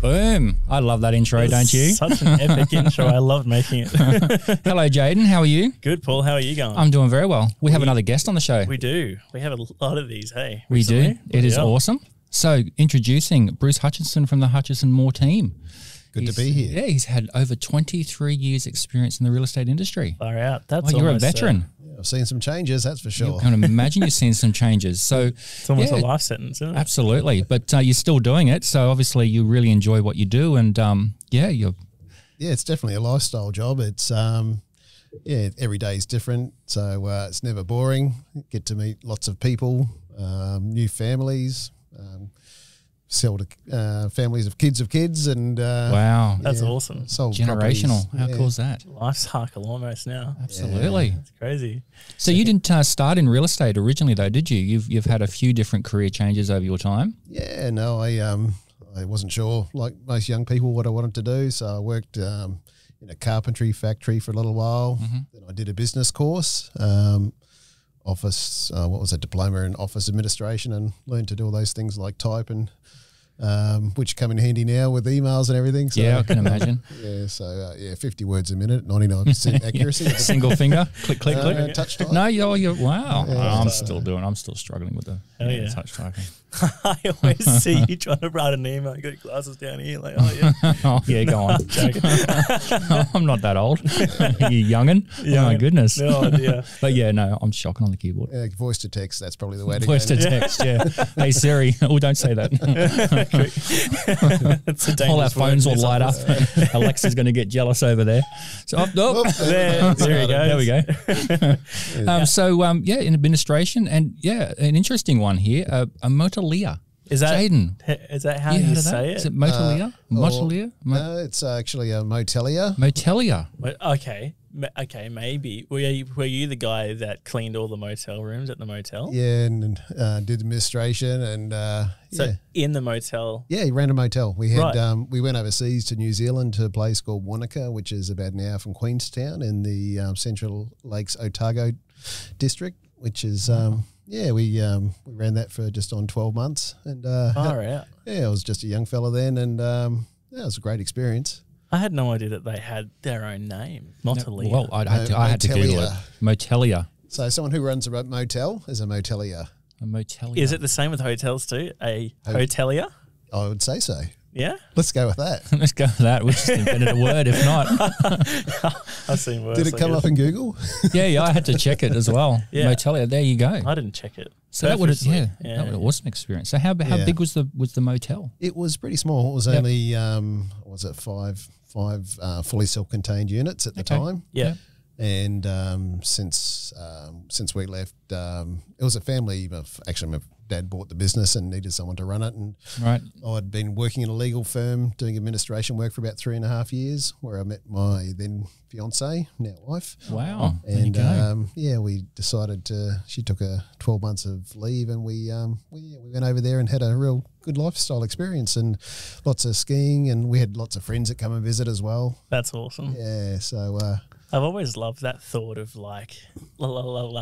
Boom. I love that intro, don't you? Such an epic intro. I loved making it. Hello, Jaden. How are you? Good, Paul. How are you going? I'm doing very well. We have another guest on the show. We do. We have a lot of these, hey? We recently. do. It is awesome. So, introducing Bruce Hutchison from the Hutchison Moore team. Good to be here. Yeah, he's had over 23 years experience in the real estate industry. Far out. That's you're a veteran. I've seen some changes, that's for sure. I can imagine you've seen some changes. So it's almost a life sentence, isn't it? Absolutely. But you're still doing it. So obviously you really enjoy what you do. And yeah, it's definitely a lifestyle job. It's every day is different. So it's never boring. Get to meet lots of people, new families, sell to families of kids, and wow, that's awesome. Generational. How cool is that? Life's cycle almost now. Absolutely, it's crazy. So you didn't start in real estate originally, though, did you? You've had a few different career changes over your time. Yeah, no, I wasn't sure, like most young people, what I wanted to do. So I worked in a carpentry factory for a little while. Mm-hmm. Then I did a business course. Office, diploma in office administration, and learned to do all those things like type and which come in handy now with emails and everything. So, yeah, I can imagine. 50 words a minute, 99% accuracy. Single finger, click, click, click. Touch type. No, you're wow. Yeah, I'm still struggling with the touch typing. I always see you trying to write an email. You got your glasses down here, like, oh yeah. Oh yeah, go on. I'm not that old. You youngin'? Oh my goodness. No idea. But yeah, no, I'm shocking on the keyboard. Yeah, voice to text, that's probably the way to go. Voice to text, yeah. Hey Siri, oh don't say that. All our phones will light up. Alexa's going to get jealous over there. So there we go. In administration, and an interesting one here, a motelier. Is that Jaden? Is that how you say it? Is it motelier? Motelier? No, it's actually a motelier. Motelier. Okay, maybe. Were you the guy that cleaned all the motel rooms at the motel? Yeah, and did administration and in the motel. Yeah, he ran a motel. We had we went overseas to New Zealand to a place called Wanaka, which is about an hour from Queenstown in the Central Lakes Otago district, which is we ran that for just on 12 months, and I was just a young fella then, and it was a great experience. I had no idea that they had their own name, motelier. Well, I had to Google it. Motelier. So someone who runs a motel is a motelier. A motelier. Is it the same with hotels too? A hotelier? I would say so. Yeah? Let's go with that. Let's go with that. We just invented a word, if not. I've seen worse. Did it come up in Google? Yeah, I had to check it as well. Yeah. Motelier, there you go. I didn't check it. So that would have that was an awesome experience. So how big was the motel? It was pretty small. It was only five fully self-contained units at the time. Yeah. And since we left, it was a family. Actually, my dad bought the business and needed someone to run it. And I'd been working in a legal firm doing administration work for about 3.5 years, where I met my then fiance, now wife. Wow! And we decided to. She took 12 months of leave, and we went over there and had a real good lifestyle experience, and lots of skiing, and we had lots of friends that come and visit as well. That's awesome. Yeah, so I've always loved that thought of like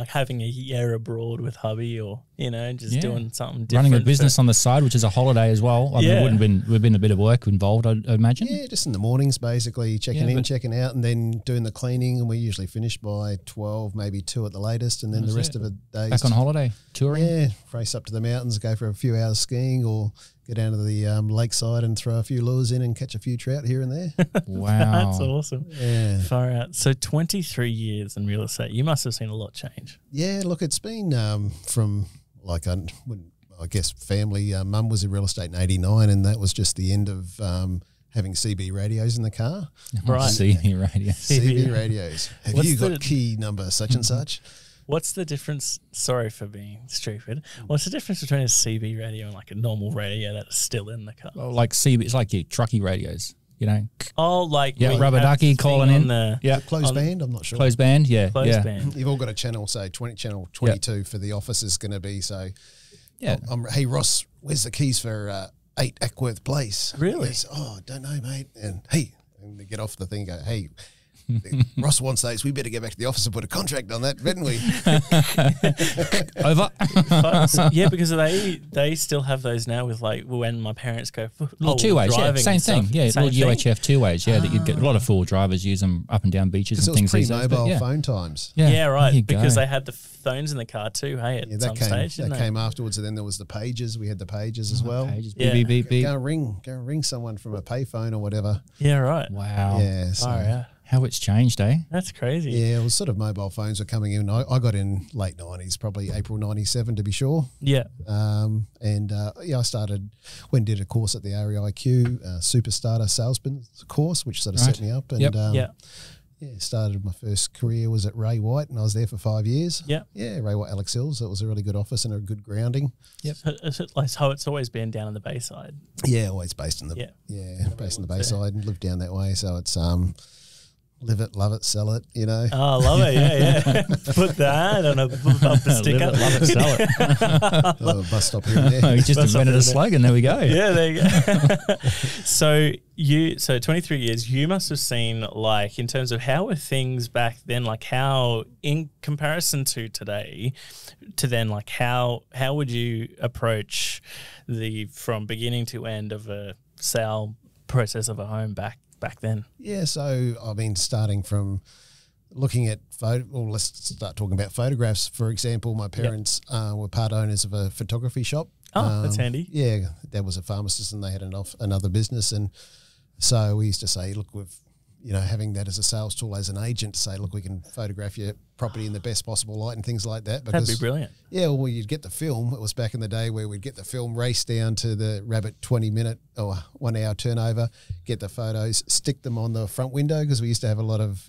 having a year abroad with hubby, or just doing something different. Running a business on the side, which is a holiday as well. I mean, it would have been a bit of work involved, I'd imagine. Yeah, just in the mornings, basically checking in, checking out, and then doing the cleaning. And we usually finish by 12, maybe 2 at the latest, and then the rest of the days back on holiday, touring. Yeah, race up to the mountains, go for a few hours skiing, or go down to the lakeside and throw a few lures in and catch a few trout here and there. Wow. That's awesome. Yeah. Far out. So 23 years in real estate, you must have seen a lot change. Yeah, look, it's been from I guess family, mum was in real estate in 89, and that was just the end of having CB radios in the car. Right. CB radios. CB radios. Have you got key number such and such? What's the difference? Sorry for being stupid. What's the difference between a CB radio and like a normal radio that's still in the car? Well, like CB, it's like your trucky radios, Oh, like rubber ducky calling in. Closed band. I'm not sure. Closed band. Yeah. Closed band. You've all got a channel. Say channel 22 for the office is going to be. So, hey Ross, where's the keys for 8 Ackworth Place? Really? Goes, don't know, mate. And hey, and they get off the thing. And go, hey. Ross wants those. We better get back to the office and put a contract on that, didn't we? Over. Yeah, because they still have those now with like when my parents go for two ways, yeah, same thing, yeah, same little thing. UHF 2 ways, yeah, that you get a lot of four drivers use them up and down beaches and Because things. it was pre-mobile phone times. Yeah, right. there you Because go. they had the phones in the car too. Hey, at some stage, that came afterwards, and then there was the pages. We had the pages as well. Pages, Yeah. beep, beep, beep. Go and ring someone from a payphone or whatever. Yeah, right. Wow. Yeah, so, yeah. How it's changed, eh? That's crazy. yeah, it was sort of mobile phones were coming in. I got in late 90s, probably April 97 to be sure. Yeah. I did a course at the REIQ, Superstarter Salesman course, which sort of set me up. And started my first career was at Ray White, and I was there for 5 years. Yeah. Yeah, Ray White Alex Hills. It was a really good office and a good grounding. Yep. So it's always been down in the Bayside. Yeah, always based in the based in the Bayside and lived down that way. So it's live it, love it, sell it. You know. Oh, love it. Yeah. Put that on a bumper sticker. Love it, sell it. Oh, bus stop here and there. You just invented a slogan. There we go. Yeah, there you go. So 23 years, you must have seen, like, in terms of how were things back then, like how in comparison to today, to then, like how would you approach the from beginning to end of a sale process of a home back then? Yeah, so I mean, starting from looking at let's start talking about photographs. For example, my parents were part owners of a photography shop. Oh, that's handy. Yeah, Dad was a pharmacist and they had another business, and so we used to say, look, having that as a sales tool as an agent to say, look, we can photograph your property in the best possible light and things like that. Because, that'd be brilliant. Yeah, well, you'd get the film. It was back in the day where we'd get the film, race down to the Rabbit 20-minute or 1 hour turnover, get the photos, stick them on the front window, because we used to have a lot of,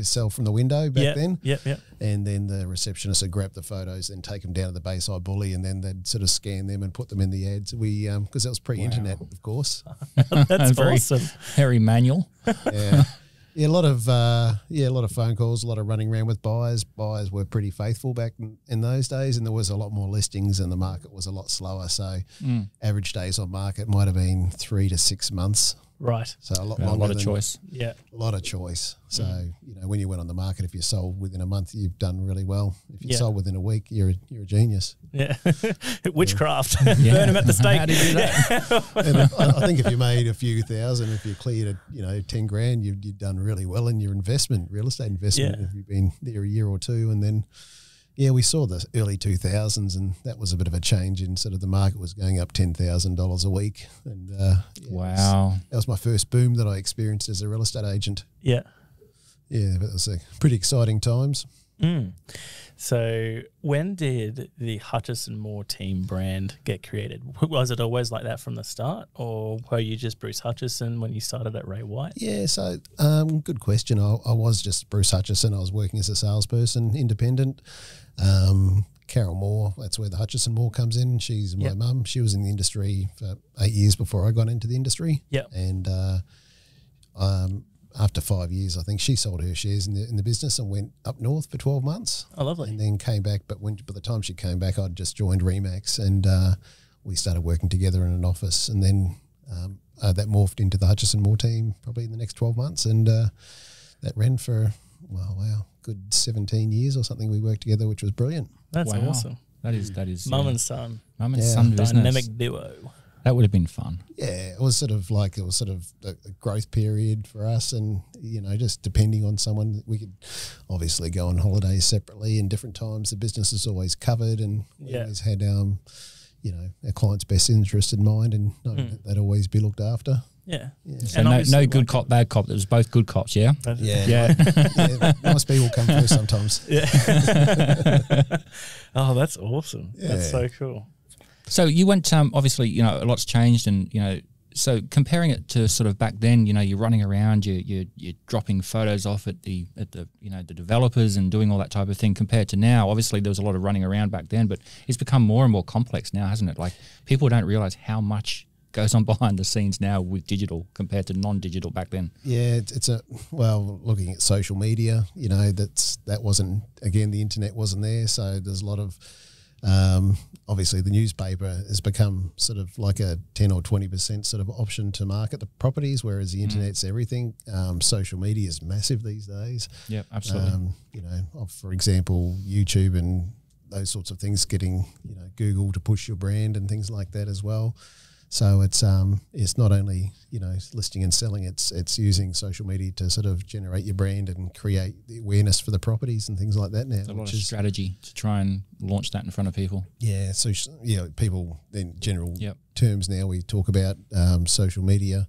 sell from the window back then. Yep. And then the receptionist would grab the photos and take them down to the Bayside Bully, and then they'd sort of scan them and put them in the ads. We because that was pre-internet, of course. That's very, awesome. Very manual. Yeah. Yeah, a lot of phone calls, a lot of running around with buyers. Buyers were pretty faithful back in those days, and there was a lot more listings, and the market was a lot slower. So average days on market might have been 3 to 6 months. Right. So a lot of choice. Yeah. A lot of choice. So, when you went on the market, if you sold within a month, you've done really well. If you sold within a week, you're a genius. Yeah. Witchcraft. Burn them at the stake. How do you do that? And I think if you made a few thousand, if you cleared 10 grand, you've done really well in your investment, real estate investment. If you've been there a year or two, and then we saw the early 2000s, and that was a bit of a change in sort of the market was going up $10,000 a week. And wow. That was my first boom that I experienced as a real estate agent. Yeah. Yeah, but it was pretty exciting times. So when did the Hutchison Moore team brand get created? Was it always like that from the start, or were you just Bruce Hutchison when you started at Ray White? Yeah, so good question. I was just Bruce Hutchison. I was working as a salesperson, independent. Carol Moore, that's where the Hutchison Moore comes in. She's my mum. She was in the industry for 8 years before I got into the industry. Yep. And after 5 years, I think she sold her shares in the business and went up north for 12 months. Oh, lovely. And then came back. But by the time she came back, I'd just joined Remax, and we started working together in an office. And then that morphed into the Hutchison Moore team probably in the next 12 months. And that ran for, good 17 years or something. We worked together, which was brilliant. That's awesome. That is Mum and son. Mum and son business. Dynamic duo. That would have been fun. Yeah, it was sort of a growth period for us, and just depending on someone, we could obviously go on holidays separately in different times. The business is always covered, and we always had our client's best interest in mind, and that they'd always be looked after. Yeah. So no good cop, bad cop. It was both good cops, yeah? Yeah. Nice people come first sometimes. Yeah. Oh, that's awesome. Yeah. That's so cool. So you went, obviously, a lot's changed, and, so comparing it to sort of back then, you're running around, you're dropping photos off at the the developers and doing all that type of thing, compared to now. Obviously, there was a lot of running around back then, but it's become more and more complex now, hasn't it? Like, people don't realize how much goes on behind the scenes now with digital compared to non-digital back then. Yeah, looking at social media, that wasn't, again, the internet wasn't there, so there's a lot of Obviously, the newspaper has become sort of like a 10 or 20% sort of option to market the properties, whereas the internet's everything. Social media is massive these days. Yeah, absolutely. For example, YouTube and those sorts of things, getting Google to push your brand and things like that as well. So it's not only listing and selling, it's using social media to sort of generate your brand and create the awareness for the properties and things like that now. It's a lot of strategy to try and launch that in front of people. Yeah, so people in general terms now we talk about social media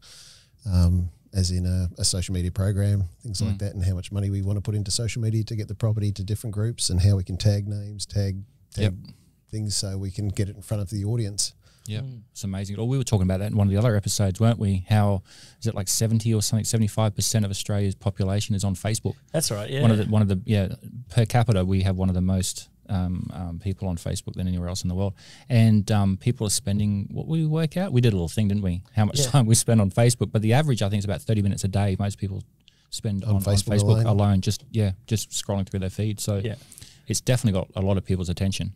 as in a social media program, things like that, and how much money we want to put into social media to get the property to different groups, and how we can tag names, tag things so we can get it in front of the audience. Yeah, it's amazing. Well, we were talking about that in one of the other episodes, weren't we? How is it like 70 or something? 75% of Australia's population is on Facebook. That's right. Yeah. One of the per capita, we have one of the most people on Facebook than anywhere else in the world. And people are spending, what we work out? We did a little thing, didn't we? How much time we spend on Facebook. But the average, I think, is about 30 minutes a day. Most people spend on Facebook alone, just scrolling through their feed. So it's definitely got a lot of people's attention.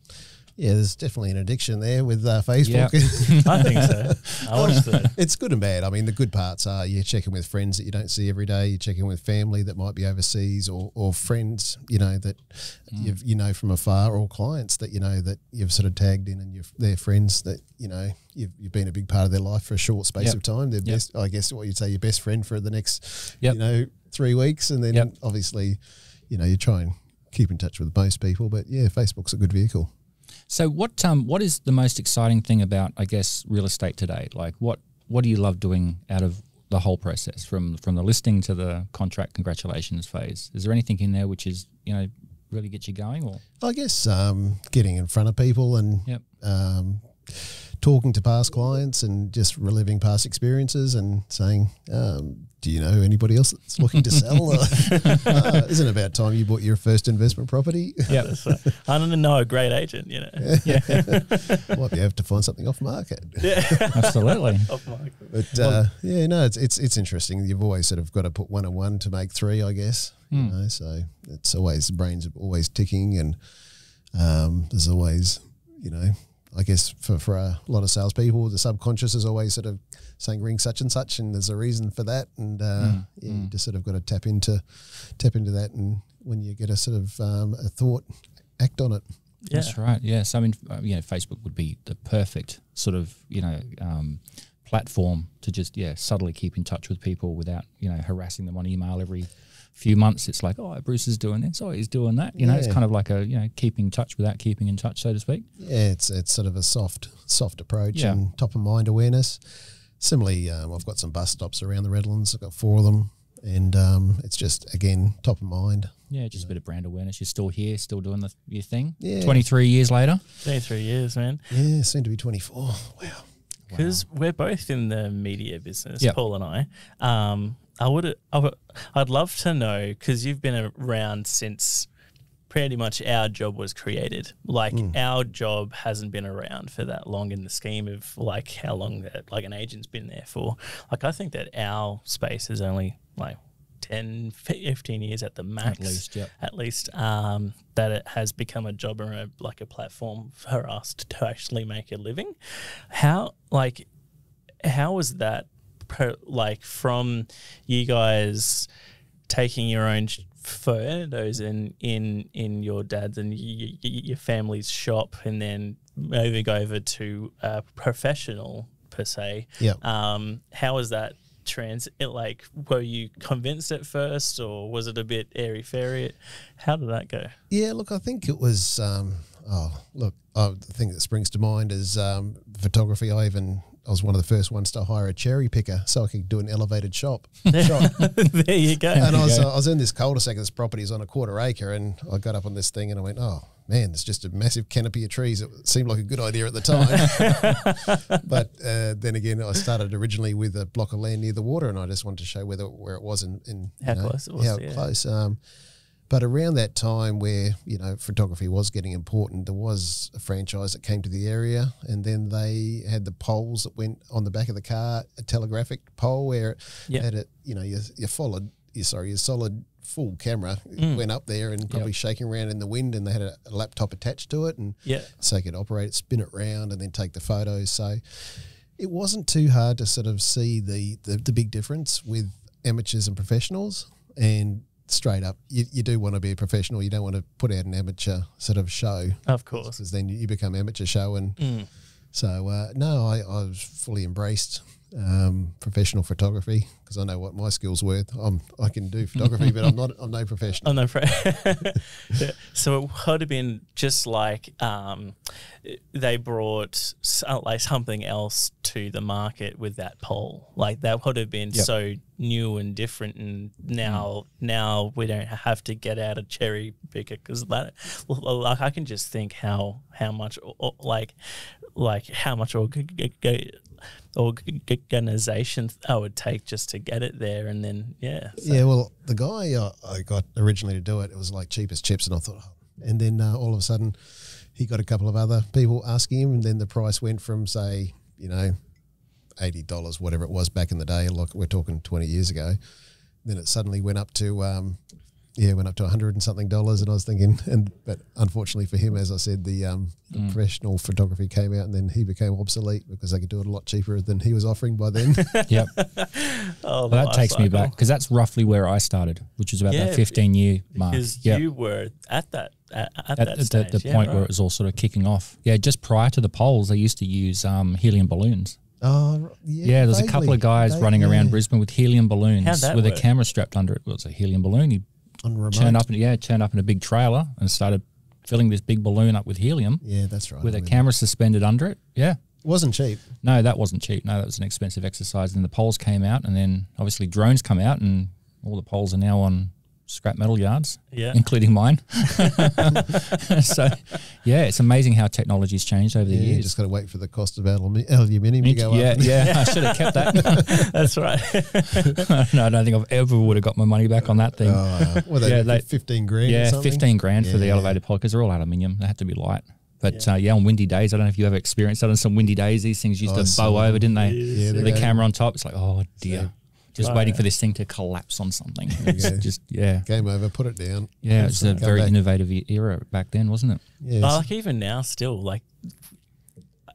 Yeah, there's definitely an addiction there with Facebook. Yeah. I think so. I watched that. It's good and bad. I mean, the good parts are you're checking with friends that you don't see every day. You're checking with family that might be overseas, or friends, that you've from afar, or clients that that you've sort of tagged in, and they're friends that you've been a big part of their life for a short space of time. They're best, I guess, what you'd say, your best friend for the next 3 weeks, and then obviously you try and keep in touch with most people. But yeah, Facebook's a good vehicle. So what is the most exciting thing about, I guess, real estate today? Like what do you love doing out of the whole process, from the listing to the contract congratulations phase? Is there anything in there which is, really gets you going? Or I guess getting in front of people and talking to past clients and just reliving past experiences and saying, do you know anybody else that's looking to sell? Isn't it about time you bought your first investment property? Yeah, I don't know a great agent, Might be able to find something off market. Yeah, absolutely. Off market. But it's interesting. You've always sort of got to put 1 and 1 to make 3, I guess. So it's always, the brain's always ticking, and there's always, I guess for a lot of salespeople, the subconscious is always sort of saying ring such and such, and there's a reason for that, and you just sort of got to tap into that, and when you get a sort of a thought, act on it. Yeah. That's right. Yeah. So I mean, Facebook would be the perfect sort of platform to just subtly keep in touch with people without harassing them on email every few months. It's like, oh, Bruce is doing this, oh, he's doing that. It's kind of like a keeping in touch without keeping in touch, so to speak. Yeah, it's sort of a soft approach and top of mind awareness. Similarly, I've got some bus stops around the Redlands. I've got 4 of them, and it's just, again, top of mind. Yeah, just a bit of brand awareness. You're still here, still doing your thing. Yeah. 23 years later. 23 years, man. Yeah, soon to be 24. Wow. Because we're both in the media business, Paul and I. I'd love to know, because you've been around since pretty much our job was created. Like our job hasn't been around for that long in the scheme of like how long that like an agent's been there for. Like I think that our space is only like 10, 15 years at the max. At least, that it has become a job or a platform for us to actually make a living. How was that? From you guys taking your own photos in your dad's and your family's shop, and then moving over to a professional per se. How was that were you convinced at first, or was it a bit airy fairy? How did that go? Yeah, look, I think it was. The thing that springs to mind is photography. I was one of the first ones to hire a cherry picker so I could do an elevated shot. There you go. And I was in this cul-de-sac. This property is on a 1/4 acre, and I got up on this thing and I went, oh man, it's just a massive canopy of trees. It seemed like a good idea at the time. But then again, I started originally with a block of land near the water, and I just wanted to show where it was and how close it was. How close. But around that time where, photography was getting important, there was a franchise that came to the area, and then they had the poles that went on the back of the car, a telegraphic pole where it had your solid full camera. It went up there and probably shaking around in the wind, and they had a laptop attached to it, and so they could operate it, spin it around, and then take the photos. So it wasn't too hard to sort of see the big difference with amateurs and professionals. And straight up, you do want to be a professional. You don't want to put out an amateur sort of show. Of course. Because then you become amateur show. And so, no, I was fully embraced professional photography, because I know what my skills were. I can do photography, but I'm no professional. I'm no So it would have been just like they brought like something else to the market with that poll. Like that would have been so new and different, and now we don't have to get out a cherry picker, because that, like, I can just think how much how much organization I would take just to get it there, and then well, the guy I got originally to do it was like cheap as chips, and I thought, and then all of a sudden he got a couple of other people asking him, and then the price went from, say, $80, whatever it was back in the day, like we're talking 20 years ago, then it suddenly went up to went up to $100 and something, and I was thinking, but unfortunately for him, as I said, the professional photography came out, and then he became obsolete because they could do it a lot cheaper than he was offering by then. Yep. Well, that takes me back, because that's roughly where I started, which was about that 15-year mark. Because you were at that stage, the point where it was all sort of kicking off. Yeah, just prior to the polls, they used to use helium balloons. Oh, yeah. There's a couple of guys running around Brisbane with helium balloons with work? a camera strapped under it. Well, it's a helium balloon. You turned up in a big trailer and started filling this big balloon up with helium. Yeah, that's right. With a camera suspended under it. Yeah. It wasn't cheap. No, that wasn't cheap. No, that was an expensive exercise. And the poles came out, and then obviously drones come out, and all the poles are now on scrap metal yards, including mine. So, it's amazing how technology's changed over the years. You just got to wait for the cost of aluminium to go up. Yeah, I should have kept that. That's right. No, I don't think I've ever would have got my money back on that thing. They 15 grand. Yeah, or something? 15 grand for the elevated pole, because they're all aluminium. They had to be light. But on windy days, I don't know if you ever experienced that. On some windy days, these things used to bow over, didn't they? Yeah, the camera on top. It's like, oh dear. Just waiting for this thing to collapse on something. Game over, put it down. Yeah, it's a very innovative era back then, wasn't it? Yeah. Like even now still, like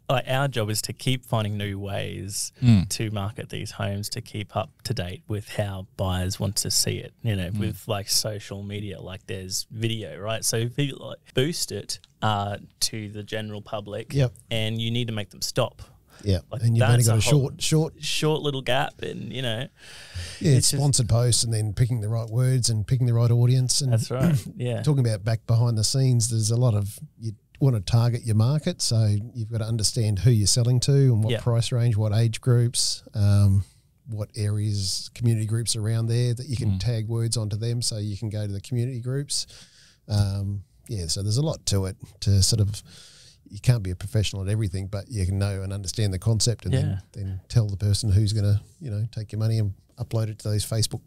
our job is to keep finding new ways to market these homes, to keep up to date with how buyers want to see it, with like social media, like there's video, right? So if you like boost it to the general public, and you need to make them stop. Yeah, like and you've only got a short little gap, and it's sponsored posts, and then picking the right words and picking the right audience. And that's right. Yeah, talking about back behind the scenes, there's a lot of you want to target your market, so you've got to understand who you're selling to and what price range, what age groups, what areas, community groups around there that you can tag words onto them, so you can go to the community groups. So there's a lot to it to sort of. You can't be a professional at everything, but you can know and understand the concept, and then tell the person who's going to, take your money and upload it to those Facebook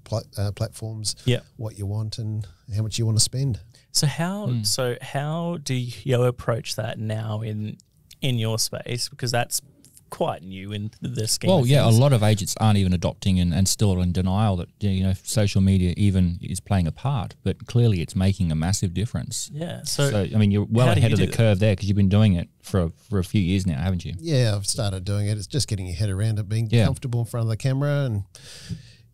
platforms. What you want and how much you want to spend. So how do you approach that now in your space? Because that's quite new in the scheme. Well, a lot of agents aren't even adopting and still in denial that social media even is playing a part, but clearly it's making a massive difference. Yeah. So I mean, you're well ahead of the curve there, because you've been doing it for a few years now, haven't you? Yeah, I've started doing it. It's just getting your head around it, being comfortable in front of the camera, and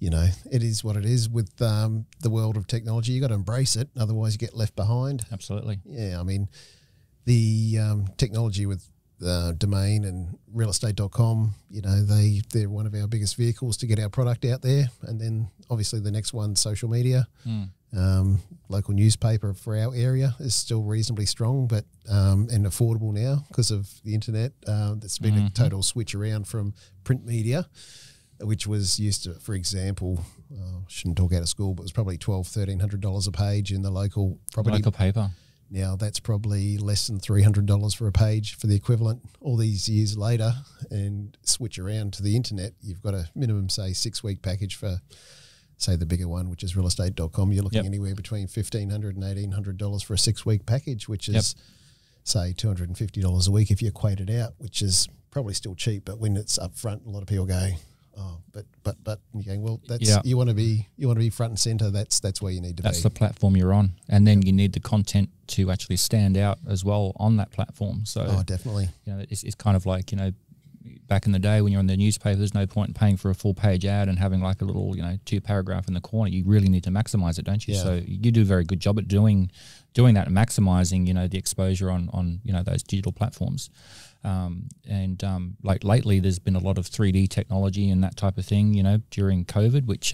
it is what it is with the world of technology. You got to embrace it, otherwise you get left behind. Absolutely. Yeah, I mean, the technology with Domain and Realestate.com, they're one of our biggest vehicles to get our product out there. And then obviously the next one, social media, local newspaper for our area is still reasonably strong, but and affordable now because of the internet. That's been a total switch around from print media, which was used to, for example, shouldn't talk out of school, but it was probably $1,200-$1,300 a page in the local paper. Now that's probably less than $300 for a page for the equivalent all these years later. And switch around to the internet, you've got a minimum, say, 6-week package for, say, the bigger one, which is realestate.com. You're looking anywhere between $1,500 and $1,800 for a 6-week package, which is, say, $250 a week if you equate it out, which is probably still cheap. But when it's up front, a lot of people go, oh, but you're going, well, that's you want to be front and center. That's where you need to be. That's the platform you're on, and then you need the content to actually stand out as well on that platform. So, definitely. You know, it's kind of like, you know, back in the day when you're on the newspaper, there's no point in paying for a full page ad and having like a little, you know, 2-paragraph in the corner. You really need to maximize it, don't you? Yeah. So you do a very good job at doing that and maximizing, you know, the exposure on you know, those digital platforms. Like lately, there's been a lot of 3D technology and that type of thing, you know, during COVID, which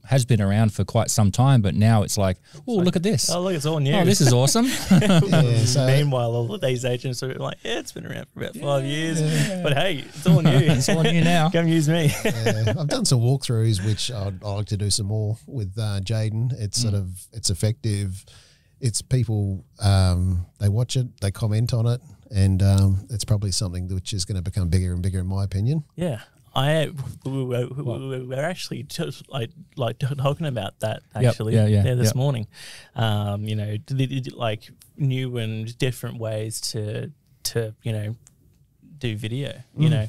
has been around for quite some time, but now it's like, oh, look at this. Oh, look, it's all new. Oh, this is awesome. Meanwhile, all of these agents are like, yeah, it's been around for about 5 years, but hey, it's all new. It's all new now. Come use me. I've done some walkthroughs, which I'd like to do some more with Jaden. It's it's effective. It's people, they watch it, they comment on it, and it's probably something which is going to become bigger and bigger, in my opinion. Yeah. We're actually just like talking about that actually this morning. You know, like new and different ways to you know, do video. You know,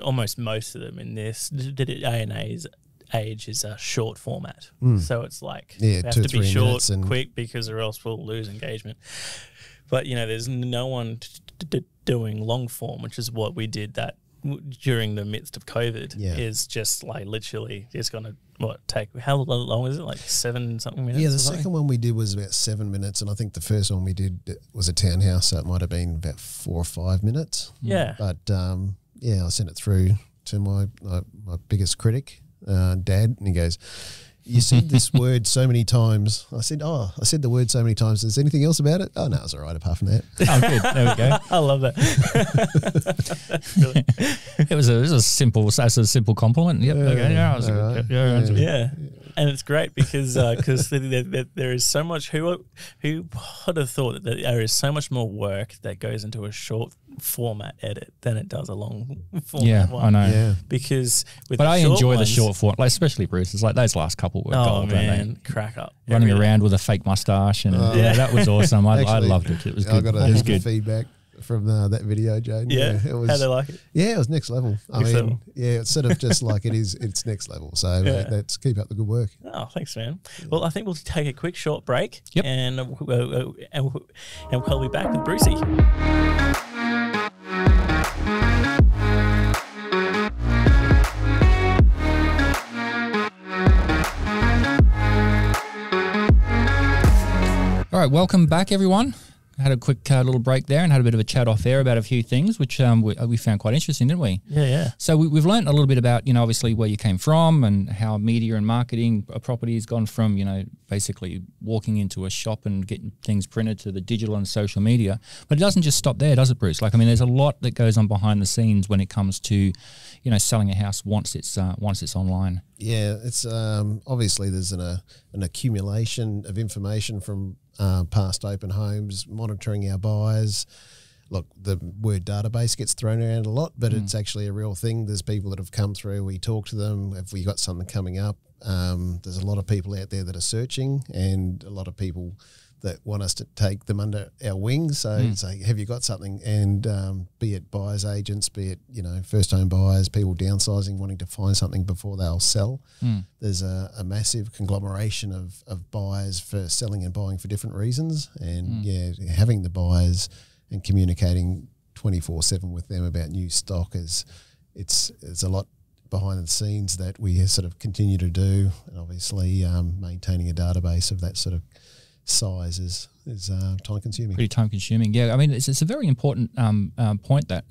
almost most of them in this A&A's age is a short format. So it's like we have to be short, quick, because or else we'll lose engagement. But, you know, there's no one doing long form, which is what we did that during the midst of COVID, is just like literally it's going to take, how long is it? Like 7-something minutes? Yeah, the second one we did was about 7 minutes, and I think the first one we did was a townhouse, so it might have been about 4 or 5 minutes. Yeah. But, I sent it through to my biggest critic, Dad, and he goes, you said this word so many times. I said the word so many times. Is there anything else about it? Oh, no, it's all right apart from that. Oh, good. There we go. I love that. It was a simple compliment. Yep. Okay. Yeah. And it's great because there is so much. Who would have thought that there is so much more work that goes into a short format edit than it does a long format one. I know. Yeah. Because I enjoy the short format, like especially Bruce. It's like those last couple were gold, man, crack up. Running around with a fake mustache and that was awesome. I loved it. It was good. I got a heap of feedback from that video, Jaden. Yeah, it was, how they like it? Yeah, it was next level. I mean, it's sort of just like it's next level. So let's keep up the good work. Oh, thanks, man. Well, I think we'll take a quick short break. Yep. And we'll be back with Brucey. All right, welcome back, everyone. Had a quick little break there and had a bit of a chat off air about a few things, which we found quite interesting, didn't we? Yeah. So we've learned a little bit about, you know, obviously where you came from and how media and marketing a property has gone from, you know, basically walking into a shop and getting things printed to the digital and social media. But it doesn't just stop there, does it, Bruce? Like, I mean, there's a lot that goes on behind the scenes when it comes to, you know, selling a house once it's online. Yeah, it's obviously there's an accumulation of information from past open homes, monitoring our buyers. Look, the word database gets thrown around a lot, but it's actually a real thing. There's people that have come through. We talk to them. Have we got something coming up? There's a lot of people out there that are searching, and a lot of people that want us to take them under our wings. So say, have you got something? And be it buyers agents, be it, you know, first home buyers, people downsizing, wanting to find something before they'll sell. There's a massive conglomeration of buyers for selling and buying for different reasons. And having the buyers and communicating 24/7 with them about new stock it's a lot behind the scenes that we sort of continue to do. And obviously maintaining a database of that sort of size is time consuming. Pretty time consuming, yeah. I mean, it's a very important point that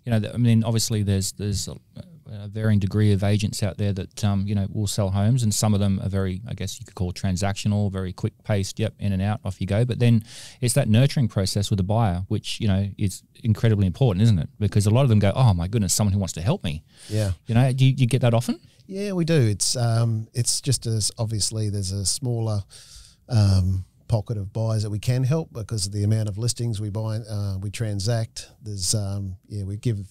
you know. I mean, obviously there's a varying degree of agents out there that you know, will sell homes, and some of them are very, I guess you could call transactional, very quick paced. Yep, in and out, off you go. But then it's that nurturing process with the buyer, which, you know, is incredibly important, isn't it? Because a lot of them go, oh my goodness, someone who wants to help me. Yeah. You know, do you get that often? Yeah, we do. It's just as obviously there's a smaller pocket of buyers that we can help because of the amount of listings we buy, we transact. There's we give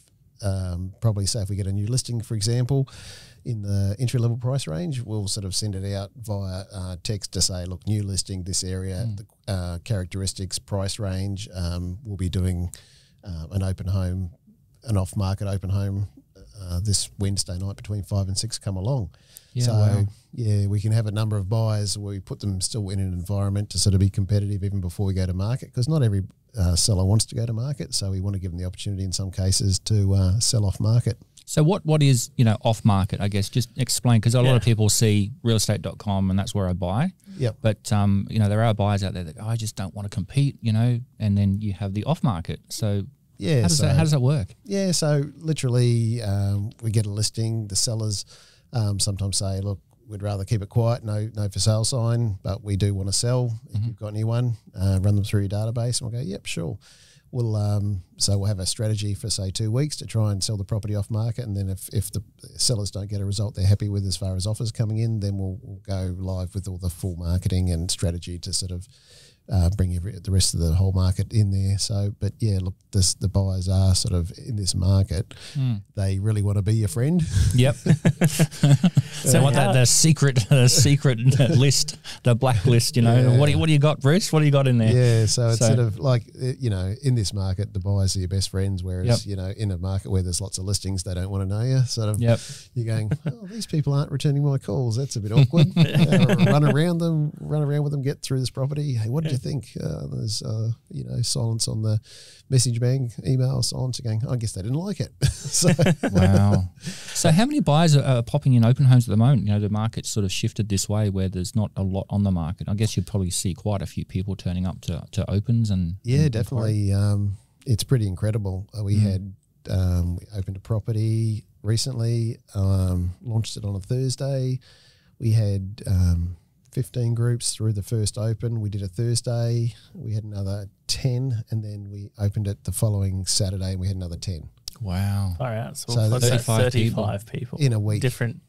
probably, say if we get a new listing, for example, in the entry level price range, we'll sort of send it out via text to say, look, new listing, this area, the characteristics, price range. We'll be doing an off market open home this Wednesday night between 5 and 6 come along. Yeah, So, wow. yeah, we can have a number of buyers where we put them still in an environment to sort of be competitive even before we go to market, because not every seller wants to go to market. So we want to give them the opportunity in some cases to sell off market. So what is, off market, I guess? Just explain, because a lot of people see realestate.com and that's where I buy. Yep. But, there are buyers out there that, I just don't want to compete, and then you have the off market. So Yeah. how does that work? Yeah, so literally we get a listing. The sellers sometimes say, look, we'd rather keep it quiet, no for sale sign, but we do want to sell. If you've got anyone, run them through your database, and we'll go, yep, sure. We'll have a strategy for, say, 2 weeks to try and sell the property off market, and then if the sellers don't get a result they're happy with as far as offers coming in, then we'll go live with all the full marketing and strategy to sort of bring the rest of the whole market in there. So, but yeah, look, the buyers are sort of in this market. They really want to be your friend. Yep. So want the secret list, the blacklist. Yeah. What do you got, Bruce? What do you got in there? Yeah, so it's sort of like, in this market, the buyers are your best friends, whereas, in a market where there's lots of listings, they don't want to know you. Sort of, you're going, oh, these people aren't returning my calls. That's a bit awkward. Run around with them, get through this property. Hey, what did you think? There's, silence on the message bank, email silence, going, I guess they didn't like it. So, wow. So how many buyers are popping in open homes at the moment? The market's sort of shifted this way where there's not a lot on the market. I guess you'd probably see quite a few people turning up to opens and definitely. It's pretty incredible. We opened a property recently, launched it on a Thursday. We had 15 groups through the first open. We did a Thursday. We had another 10, and then we opened it the following Saturday, and we had another 10. Wow. All right. So 35 people in a week. Different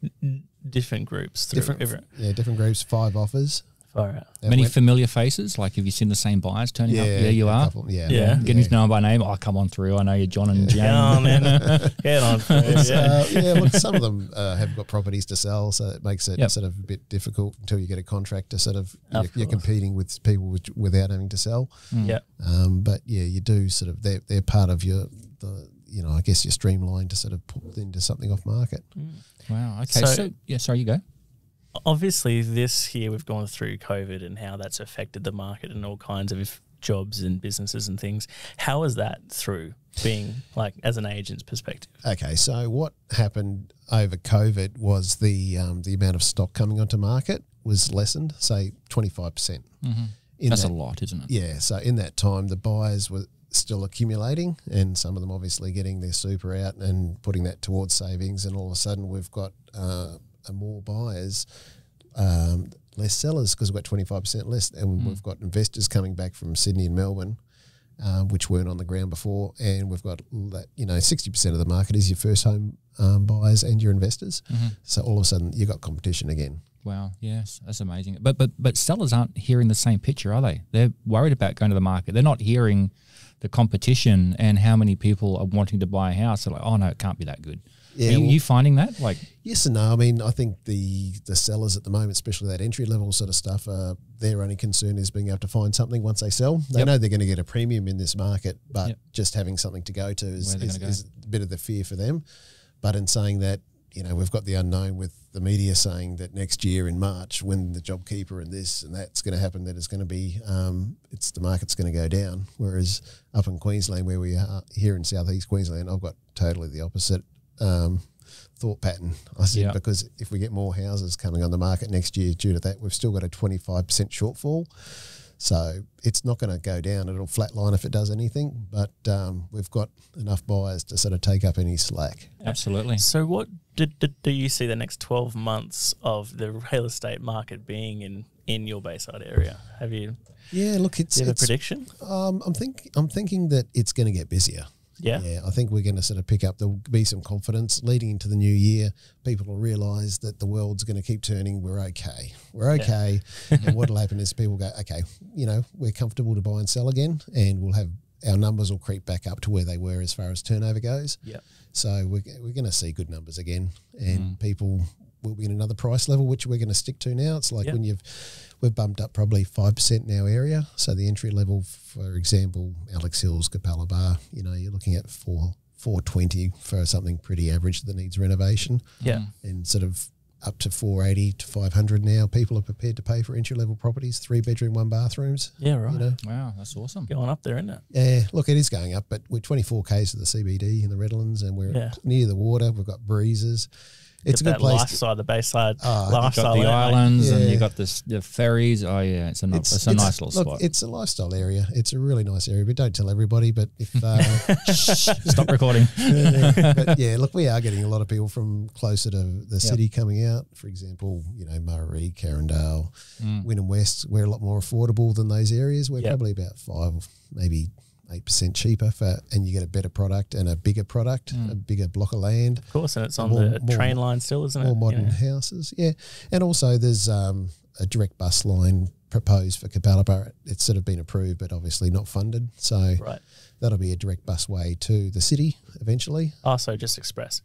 groups. Different groups, 5 offers. All right. Many familiar faces. Like, have you seen the same buyers turning up? Yeah, you are. Getting to know them by name. Oh, come on through. I know you're John and Jane. Oh man, get on through. Look, some of them have got properties to sell, so it makes it sort of a bit difficult until you get a contract to sort of you're competing with people without having to sell. Yeah. But yeah, you do sort of they're part of I guess your streamline to sort of put into something off market. Wow. Okay. So sorry, you go. Obviously, this year we've gone through COVID and how that's affected the market and all kinds of jobs and businesses and things. How is that through being like as an agent's perspective? Okay, so what happened over COVID was the amount of stock coming onto market was lessened, say 25%. That's a lot, isn't it? Yeah. So in that time, the buyers were still accumulating, and some of them obviously getting their super out and putting that towards savings, and all of a sudden we've got more buyers, less sellers, because we've got 25% less, and we've got investors coming back from Sydney and Melbourne, which weren't on the ground before, and we've got that 60% of the market is your first home buyers and your investors. So all of a sudden you've got competition again. Wow, yes, that's amazing. But sellers aren't hearing the same picture, are they? They're worried about going to the market. They're not hearing the competition and how many people are wanting to buy a house. They're like, oh no, it can't be that good. Yeah, are you finding that? Like, yes and no. I mean, I think the sellers at the moment, especially that entry level sort of stuff, their only concern is being able to find something once they sell. They know they're going to get a premium in this market, but just having something to go to is a bit of the fear for them. But in saying that, we've got the unknown with the media saying that next year in March, when the JobKeeper and this and that's going to happen, that it's going to be, the market's going to go down. Whereas up in Queensland, where we are here in southeast Queensland, I've got totally the opposite thought pattern. I said, because if we get more houses coming on the market next year due to that, we've still got a 25% shortfall. So it's not going to go down. It'll flatline if it does anything, but we've got enough buyers to sort of take up any slack. Absolutely. So what do you see the next 12 months of the real estate market being in your Bayside area? Have you? Yeah, look, do you have a prediction? I'm thinking that it's going to get busier. Yeah, I think we're going to sort of pick up. There'll be some confidence leading into the new year. People will realise that the world's going to keep turning. We're okay. And what'll happen is people go, okay, we're comfortable to buy and sell again, and we'll have our numbers will creep back up to where they were as far as turnover goes. Yeah. So we're going to see good numbers again, and people will be in another price level, which we're going to stick to now. It's like when we've bumped up probably 5% in our area. So the entry level, for example, Alex Hills, Capella Bar, you're looking at 420 for something pretty average that needs renovation. Yeah. And sort of up to 480 to 500 now. People are prepared to pay for entry-level properties, 3-bedroom, 1-bathrooms. Yeah, right. You know? Wow, that's awesome. Going up there, isn't it? Yeah, look, it is going up, but we're 24 k's to the CBD in the Redlands, and we're near the water. We've got breezes. It's a good place. Lifestyle, the Bayside lifestyle. lifestyle. You've got the islands Yeah. and you've got the ferries. Oh, yeah, it's a nice little look, spot. It's a lifestyle area. It's a really nice area, but don't tell everybody. But if Stop recording. but yeah, look, we are getting a lot of people from closer to the city coming out. For example, you know, Murray, Carindale, Wynnum West. We're a lot more affordable than those areas. We're probably about 5, maybe 8% cheaper and you get a better product and a bigger product, a bigger block of land. Of course, and it's on the train line still, isn't it? More modern houses, yeah. And also there's a direct bus line proposed for Capalaba. It's sort of been approved, but obviously not funded. So that'll be a direct busway to the city eventually. Oh, so just express.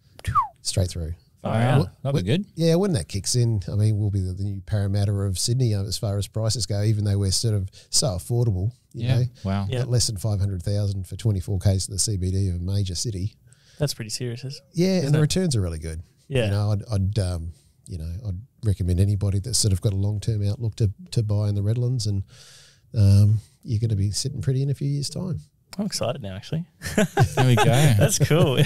Straight through. Wow, that'd be good. Yeah, when that kicks in, I mean, we'll be the new Parramatta of Sydney as far as prices go, even though we're sort of so affordable, you know. Wow. But less than 500,000 for 24 k's to the CBD of a major city. That's pretty serious, isn't it? Yeah, and the returns are really good. Yeah. You know, I'd recommend anybody that's sort of got a long-term outlook to buy in the Redlands, and you're going to be sitting pretty in a few years' time. I'm excited now, actually. There we go. That's cool.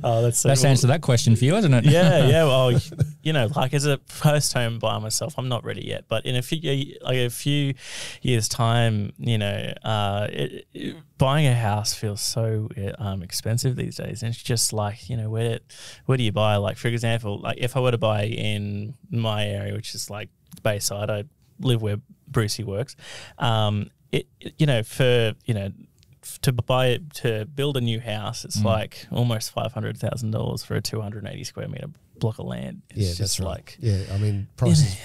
Oh, that's so That's cool. answered that question for you, hasn't it? Yeah. Well, you know, like as a first home buyer myself, I'm not ready yet. But in a few years' time, you know, buying a house feels so expensive these days, and it's just like, you know, where do you buy? Like, for example, like if I were to buy in my area, which is like Bayside, I live where Brucey works. To build a new house, it's like almost $500,000 for a 280 square meter block of land. It's just that's right. like, I mean, prices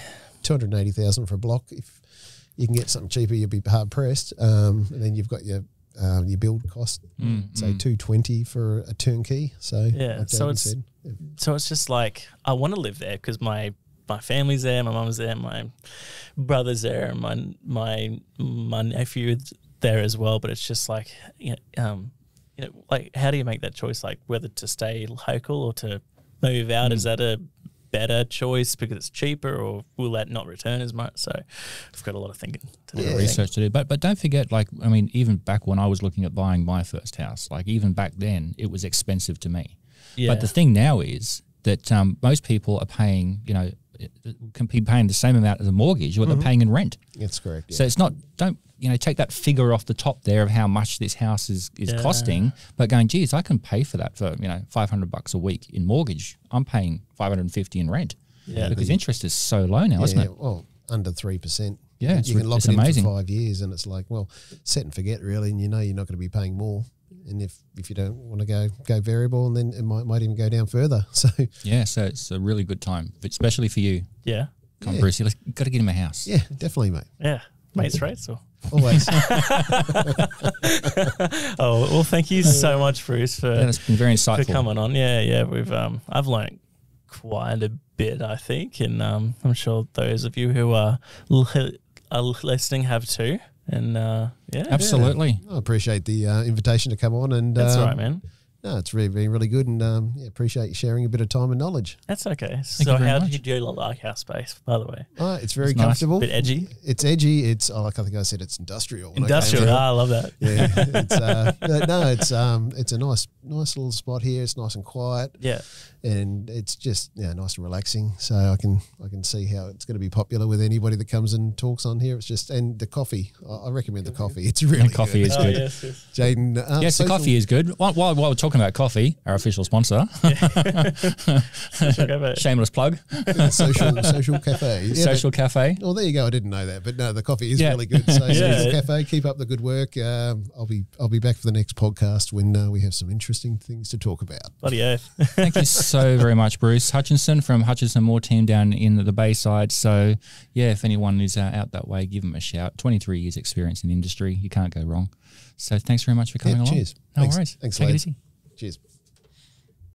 $280,000 for a block. If you can get something cheaper, you'll be hard pressed. And then you've got your build cost, say $220 for a turnkey. So like so it's just like I want to live there because my family's there, my mum's there, my brother's there, and my nephew's there as well. But it's just like, like how do you make that choice? Like whether to stay local or to move out? Is that a better choice because it's cheaper, or will that not return as much? So I've got a lot of thinking to do. Research to do. But don't forget, like, I mean, even back when I was looking at buying my first house, like even back then, it was expensive to me. Yeah. But the thing now is that most people are paying, you know, can be paying the same amount as a mortgage what they're paying in rent. That's correct. Yeah. So it's not, don't, you know, take that figure off the top there of how much this house is costing, but going, geez, I can pay for that for, you know, $500 a week in mortgage. I'm paying $550 in rent. Yeah. Because interest is so low now, isn't it? Well, under 3%. Yeah, you can lock it in for 5 years, and it's like, well, set and forget really, and you know you're not going to be paying more. And if you don't want to go variable, and then it might even go down further. So so it's a really good time, especially for you. Yeah. Come on, Bruce, you've got to get him a house. Yeah, definitely, mate. Yeah. Mates rates or? Always. Oh, well, thank you so much, Bruce, for it's been very insightful. For coming on. Yeah. We've I've learned quite a bit, I think, and I'm sure those of you who are listening have too. And absolutely. I appreciate the invitation to come on, and that's all right, man. No, it's really been really good, and appreciate you sharing a bit of time and knowledge. That's okay. So how do you do like our space, by the way? It's very comfortable. Nice. Bit edgy. It's edgy. It's like I think I said, it's industrial. Industrial. I love that. Yeah. It's a nice little spot here. It's nice and quiet. Yeah. And it's just nice and relaxing. So I can see how it's going to be popular with anybody that comes and talks on here. It's just, and the coffee. I recommend the coffee. It's really coffee good. is good. Yes. Jaden. Yes, the coffee is good. While we're talking about coffee, our official sponsor. Shameless plug. Social cafe. Yeah, social cafe. Well, there you go. I didn't know that, but no, the coffee is really good. So Social Cafe, keep up the good work. I'll be back for the next podcast when we have some interesting things to talk about. Bloody oath. Thank you so very much, Bruce Hutchison from Hutchison Moore team down in the Bayside. So if anyone is out that way, give them a shout. 23 years experience in the industry. You can't go wrong. So thanks very much for coming along. Cheers. No worries. Thanks, Take it lads. easy. Cheers.